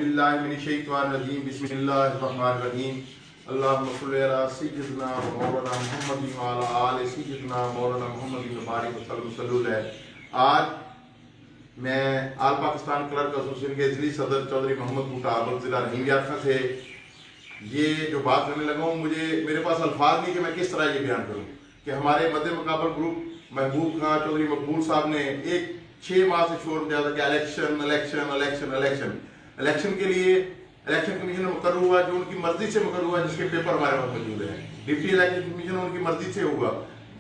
बिल्लाहि मिनश्शैतानिर्रजीम बिस्मिल्लाहिर्रहमानिर्रहीम अल्लाहुम्मा सल्लि अला सय्यिदिना व मौलाना मुहम्मदिन व अला आलि सय्यिदिना मौलाना मुहम्मदिन बारिक वसल्लम अलैहि। आज मैं आल पाकिस्तान क्लर्क एसोसिएशन के जिली सदर चौधरी मोहम्मद बूटा आबद जिला रहीम यार्खा से ये जो बात करने लगा हूँ, मुझे मेरे पास अल्फाज नहीं कि मैं किस तरह ये बयान करूँ कि हमारे मध्य मुकाबल ग्रुप महबूब खां चौधरी मकबूल साहब ने एक 6 माह से शोर दिया था कि election election election election election के लिए इलेक्शन कमीशन मुकर्रर हुआ, जो उनकी मर्जी से मुकर्रर हुआ, जिसके पेपर हमारे पास मौजूद है। डिप्टी इलेक्शन कमीशन उनकी मर्जी से हुआ,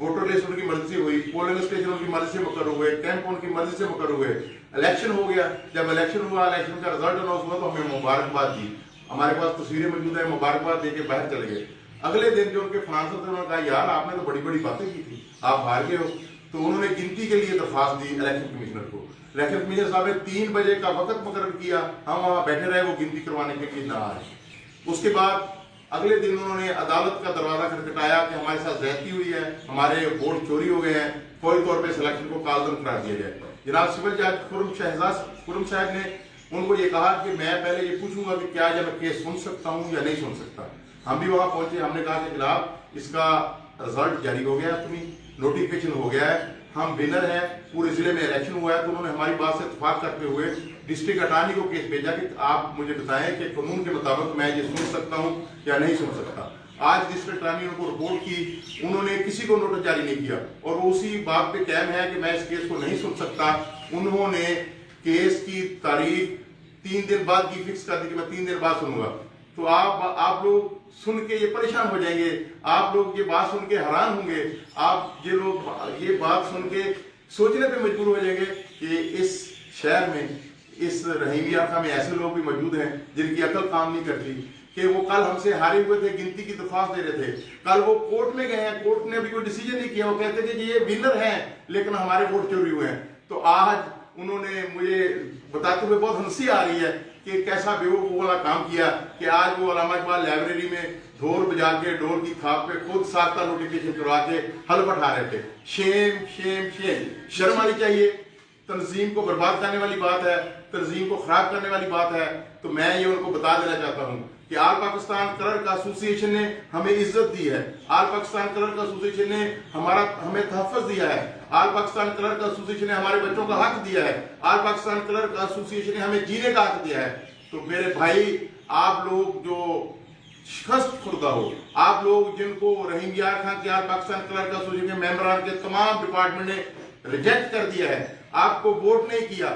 वोटर लिस्ट उनकी मर्जी से हुई, पोलिंग स्टेशन उनकी मर्जी से मुकर्रर हुए, कैंप उनकी मर्जी से मुकर्रर हुए। इलेक्शन हो गया, जब इलेक्शन हुआ, इलेक्शन का रिजल्ट अनाउंस हुआ तो हमें मुबारकबाद दी, हमारे पास तस्वीरें मौजूद है, मुबारकबाद दे के बाहर चले गए। अगले दिन जो उनके फांसद थे उन्होंने कहा यार आपने तो बड़ी बड़ी बातें की थी, आप हार गए हो। तो उन्होंने गिनती के लिए दरख्वास्त दी इलेक्शन कमिश्नर को। इलेक्शन कमिश्नर साहब ने 3 बजे का वक्त मुकर्रर किया, हम वहां बैठे रहे, वो गिनती करवाने के लिए ना आए। उसके बाद अगले दिन उन्होंने अदालत का दरवाजा खटखटाया कि हमारे साथ ज्यादती हुई है, हमारे वोट चोरी हो गए हैं, फौरी तौर पर सिलेक्शन को कालदम करार दिया जाए। जनाब सिविल जज खुर्रम साहब ने उनको ये कहा कि मैं पहले ये पूछूंगा कि क्या जब मैं केस सुन सकता हूँ या नहीं सुन सकता। हम भी वहां पहुंचे, हमने कहा कि जनाब इसका रिजल्ट जारी हो गया, तुम्हें नोटिफिकेशन हो गया है, हम विनर हैं, पूरे जिले में इलेक्शन हुआ है। तो उन्होंने हमारी बात से इत्तेफाक करते हुए डिस्ट्रिक्ट अटॉर्नी को केस भेजा कि आप मुझे बताएं कि कानून के मुताबिक मैं ये सुन सकता हूं या नहीं सुन सकता। आज डिस्ट्रिक्ट अटॉर्नी ने उनको रिपोर्ट की, उन्होंने किसी को नोटिस जारी नहीं किया और वो उसी बात पे कायम है कि मैं इस केस को नहीं सुन सकता। उन्होंने केस की तारीख 3 दिन बाद की फिक्स कर दी कि मैं 3 दिन बाद सुनूंगा। तो आप लोग सुन के ये परेशान हो जाएंगे, आप लोग ये बात सुन के हैरान होंगे, आप ये लोग ये बात सुन के सोचने पे मजबूर हो जाएंगे कि इस शहर में, इस रहीम यार्खा में ऐसे लोग भी मौजूद हैं जिनकी अकल काम नहीं करती कि वो कल हमसे हारे हुए थे, गिनती की दरख्वास्त दे रहे थे, कल वो कोर्ट में गए हैं, कोर्ट ने अभी कोई डिसीजन नहीं किया, वो कहते थे कि ये विनर हैं लेकिन हमारे वोट चोरी हुए हैं। तो आज उन्होंने मुझे बताते हुए बहुत हंसी आ रही है कि कैसा बेवकूफ वाला काम किया कि आज वो अलामा इकबाल लाइब्रेरी में ढोल बजा के डोर की थाप पे खुद साख्ता नोटिफिकेशन करवा के हल्फ उठा रहे थे। शेम शेम शेम, शर्म आनी चाहिए। तंजीम को बर्बाद करने वाली बात है, तंजीम को खराब करने वाली बात है। तो मैं ये उनको बता देना चाहता हूँ कि आल पाकिस्तान क्लर्क एसोसिएशन ने हमें इज्जत दी है, आल पाकिस्तान क्लर्क एसोसिएशन ने हमें तहफ़्फ़ुज़ दिया है, आल पाकिस्तान क्लर्क एसोसिएशन ने हमारे बच्चों का हक दिया है, आल पाकिस्तान क्लर्क एसोसिएशन ने हमें जीने का हक दिया है। तो मेरे भाई, आप लोग जो शिकस्त खुर्दा हो, आप लोग जिनको रहीम यार्खा के आल पाकिस्तान क्लर्क एसोसिएशन के मेंबरान के तमाम डिपार्टमेंट ने रिजेक्ट कर दिया है, आपको वोट नहीं किया,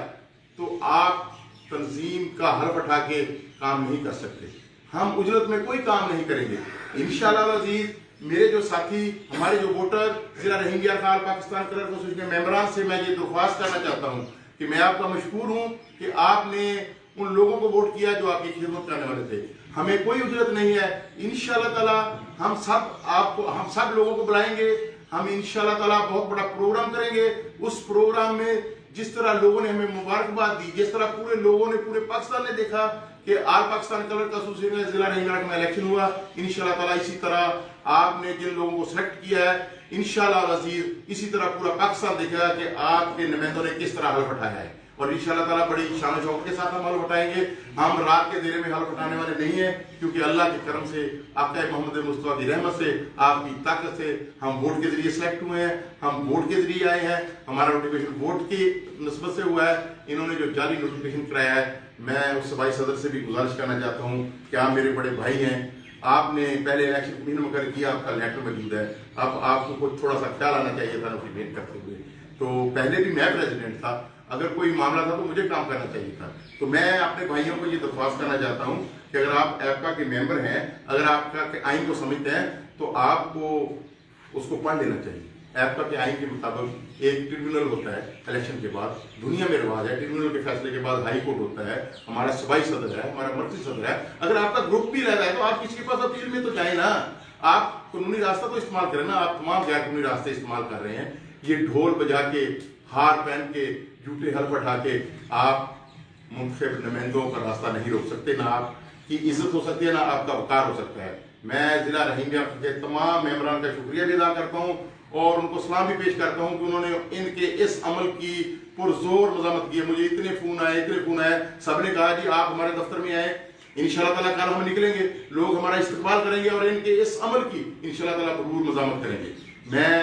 तो आप तंजीम का हल्फ उठा के काम नहीं कर सकते। हम उजरत में कोई काम नहीं करेंगे इंशाअल्लाह अजीज। मेरे जो साथी, हमारे जो वोटर जिला रहीम यार्खा आल पाकिस्तान क्लर्क एसोसिएशन के मेंबरान से मैं ये दरख्वास्त करना चाहता हूँ कि मैं आपका मशकूर हूँ कि आपने उन लोगों को वोट किया जो आपकी खिदमत करने वाले थे। हमें कोई उजरत नहीं है, इंशाअल्लाह ताला हम सब लोगों को बुलाएंगे, हम इंशाअल्लाह ताला बहुत बड़ा प्रोग्राम करेंगे। उस प्रोग्राम में जिस तरह लोगों ने हमें मुबारकबाद दी, जिस तरह पूरे लोगों ने, पूरे पाकिस्तान ने देखा कि आल पाकिस्तान क्लर्क एसोसिएशन में जिला रहीम यार्खा में इलेक्शन हुआ, इंशाअल्लाह ताला इसी तरह आपने जिन लोगों को सिलेक्ट किया है, इंशाअल्लाह अजीज इसी तरह पूरा पाकिस्तान देखेगा कि आपके नुमाइंदों ने किस तरह हल्फ उठाया है। और इंशाअल्लाह ताला बड़ी शान शौकत के साथ हम हल्फ उठाएंगे। हम रात के देरे में हल्फ उठाने वाले नहीं है, क्योंकि अल्लाह के करम से, आका मोहम्मद मुस्तफा की रहमत से, आपकी ताकत से हम वोट के जरिए सिलेक्ट हुए हैं, हम वोट के जरिए आए हैं, हमारा नोटिफिकेशन वोट की निस्बत से हुआ है। इन्होंने जो जाली नोटिफिकेशन कराया है, मैं उस सूबाई सदर से भी गुजारिश करना चाहता हूँ कि आप मेरे बड़े भाई हैं, आपने पहले इलेक्शन कमीशन मुकर्रर किया, आपका लेटर मौजूद है, अब आपको कुछ थोड़ा सा ख्याल आना चाहिए था नोटिफिकेशन करते हुए। तो पहले भी मैं प्रेसिडेंट था, अगर कोई मामला था तो मुझे काम करना चाहिए था। तो मैं अपने भाइयों को ये दरख्वास्त करना चाहता हूँ कि अगर आप ऐपका के मेंबर हैं, अगर आपका आइन को समझते हैं तो आपको उसको पढ़ लेना चाहिए। ऐपका के आइन के मुताबिक एक ट्रिब्यूनल होता है इलेक्शन के बाद, दुनिया में रिवाज है, ट्रिब्यूनल के फैसले के बाद हाई कोर्ट होता है, हमारा सूबाई सदर है, हमारा मर्कजी सदर है। अगर आपका ग्रुप भी रहता है तो आप किसी के पास अपील में तो जाए ना, आप कानूनी रास्ता तो इस्तेमाल करें ना। आप तमाम गैर कानूनी रास्ते इस्तेमाल कर रहे हैं, ये ढोल बजा के, हार पहन के, झूठे हल्फ उठा के आप मुंतखब नुमाइंदों का रास्ता नहीं रोक सकते। ना आपकी इज्जत हो सकती है, ना आपका वकार हो सकता है। मैं जिला रहीम यार्खा के तमाम मेंबरान का शुक्रिया भी अदा करता हूँ और उनको सलाम भी पेश करता हूँ कि उन्होंने इनके इस अमल की पुरजोर मजामत की है। मुझे इतने फोन आए, सबने कहा जी आप हमारे दफ्तर में आए, इंशाल्लाह ताला कल हम निकलेंगे, लोग हमारा इस्तकबाल करेंगे और इनके इस अमल की इंशाल्लाह ताला भरपूर मजामत करेंगे। मैं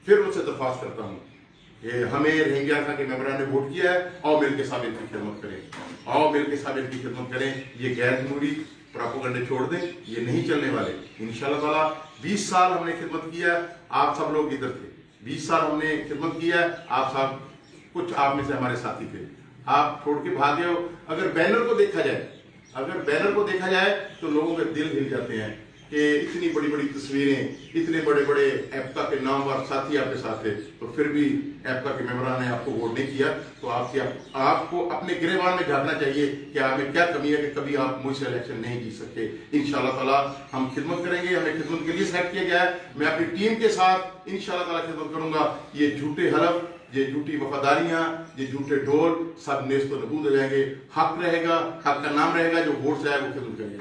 फिर उनसे दरख्वास्त करता हूँ कि हमें रोहिंग्या के मेंबरान ने वोट किया है, आओ मिल के साथ इनकी खिदमत करें, आओ मिल के साथ इनकी खिदमत करें। ये गैर जमहूरी प्रोपेगेंडे छोड़ दें, ये नहीं चलने वाले इंशाल्लाह ताला। 20 साल हमने खिदमत किया, आप सब लोग इधर थे, 20 साल हमने खिदमत किया, आप सब कुछ आप में से हमारे साथी थे, आप छोड़ के भागे हो। अगर बैनर को देखा जाए तो लोगों के दिल हिल जाते हैं कि इतनी बड़ी बड़ी तस्वीरें, इतने बड़े बड़े एप्का के नामवर साथी आपके साथ थे, तो फिर भी एप्का के मेंबरान ने आपको वोट नहीं किया। तो आपको अपने गिरेबान में झांकना चाहिए कि आप में क्या कमी है कि कभी आप मुझसे इलेक्शन नहीं जीत सकते। इंशाल्लाह ताला हम खिदमत करेंगे, हमें खिदमत के लिए सेलेक्ट किया गया है। मैं अपनी टीम के साथ इंशाल्लाह ताला खिदमत करूंगा। ये झूठे हलफ, ये झूठी वफादारियां, ये झूठे ढोल सब नेस्त नबूद हो जाएंगे। हक रहेगा, हक का नाम रहेगा, जो वोट से आए वो खिदमत करेंगे।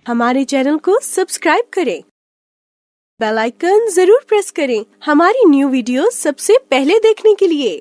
हमारे चैनल को सब्सक्राइब करें, बेल आइकन जरूर प्रेस करें हमारी न्यू वीडियो सबसे पहले देखने के लिए।